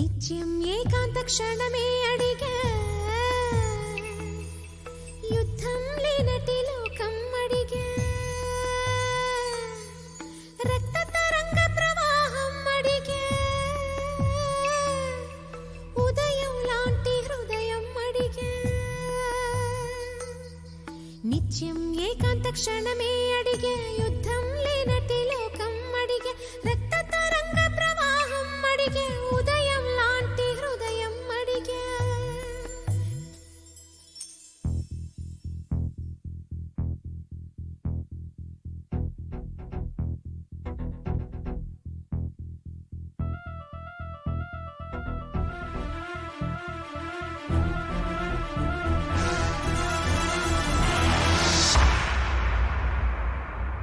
నిత్యం ఏకాంత క్షణమే అడిగా యుద్ధం లేనటి లోకం అడిగా రక్త తరంగ ప్రవాహం అడిగా ఉదయం లాంటి హృదయం అడిగా నిత్యం ఏకాంత క్షణమే అడిగా యుద్ధం లేనటి లోకం అడిగా రక్త తరంగ ప్రవాహం అడిగా ఉదయం లాంటి హృదయం అడిగా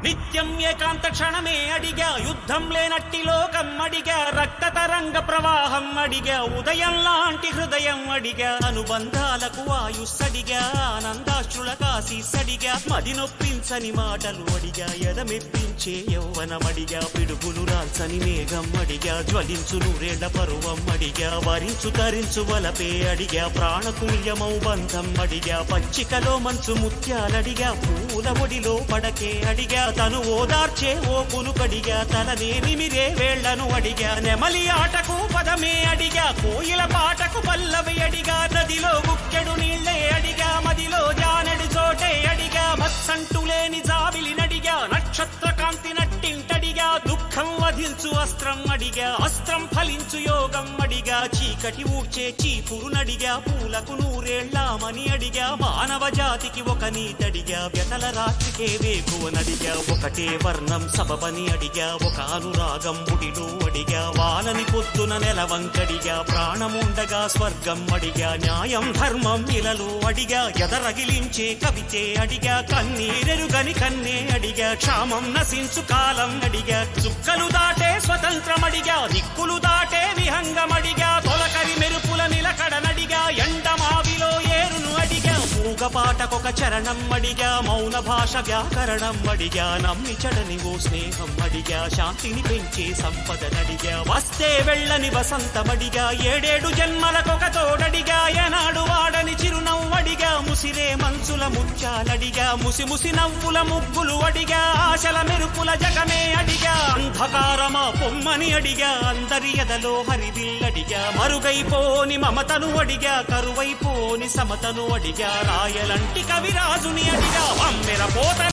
నిత్యం ఏకాంత క్షణమే అడిగా యుద్ధం లేనట్టి లోకం అడిగా రక్త తరంగ ప్రవాహం అడిగా ఉదయం లాంటి హృదయం అడిగా అనుబంధాలకు ఆయుస్సడిగా ఆనందాశ్రుల కాశీసడిగా మది నొప్పించని మాటలు అడిగా ఎదమెప్పించే యౌవనమడిగా పిడుగులు రాల్చని మేఘం అడిగా జ్వలించు నూరేళ్ల పరువం అడిగా వరించు తరించు వలపే అడిగా ప్రాణతుల్యమౌ బంధం అడిగా పచ్చికలో మంచు ముత్యాలడిగా పూల ఒడిలో పడకే అడిగా తను ఓదార్చే ఓ కునుకడిగా తననే నిమిరే వేళ్లను అడిగా నెమలి ఆటకు పదమే అడిగా కోయిల పాటకు పల్లవి అడిగా నదిలో గుక్కెడు నీళ్లే అడిగా మదిలో జానెడు చోటే అడిగా మత్సంటు లేని జాబిలి నడిగా నక్షత్ర కాంతి నట్టింటడిగా దుఃఖం వధించు అస్త్రం అడిగా అస్త్రం ఫలించు యోగం అడిగా చీకటి ఊడ్చే చీపురు నడిగా పూలకు నూరేళ్లామని అడిగా మానవ జాతికి ఒక నీతడిగా వ్యతల రాత్రికే వేగువనడిగా ఒకటే వర్ణం సబబని అడిగా ఒక అనురాగం ముడిలో అడిగా వానని పొద్దున నెలవంకడిగా ప్రాణముండగా స్వర్గం అడిగా న్యాయం ధర్మం ఇలలో అడిగా ఎదరగిలించే కవితే అడిగా కన్నీరెరుగని కన్నే అడిగా క్షామం నశించు కాలం అడిగా చుక్కలు దాటే స్వతంత్రం అడిగా దిక్కులు దాటే విహంగమడిగా తొలకరి మెరుపుల నిలకడనడిగా ఎండమావిలో ఏరును అడిగా మూగపాటకొక చరణం అడిగా మౌన భాష వ్యాకరణం అడిగా నమ్మి చడని ఓ స్నేహం అడిగా శాంతిని పెంచే సంపదనడిగా వస్తే వెళ్ళని వసంతమడిగా ఏడేడు జన్మలకొక తోడడిగా ఏనాడు వాడని చిరునవ్వడిగా ముసిరే మనసుల ముత్యాలడిగా ముసి ముసి నవ్వుల ముగ్గులు అడిగా ఆశల మెరుపుల జగమే అడిగా అంధకారమా పొమ్మని అడిగా అందరి ఎదలో హరివిల్లడిగా మరుగైపోని మమతను అడిగా కరువైపోని సమతను అడిగా రాయలంటి కవిరాజుని అడిగా అమ్మెర పోత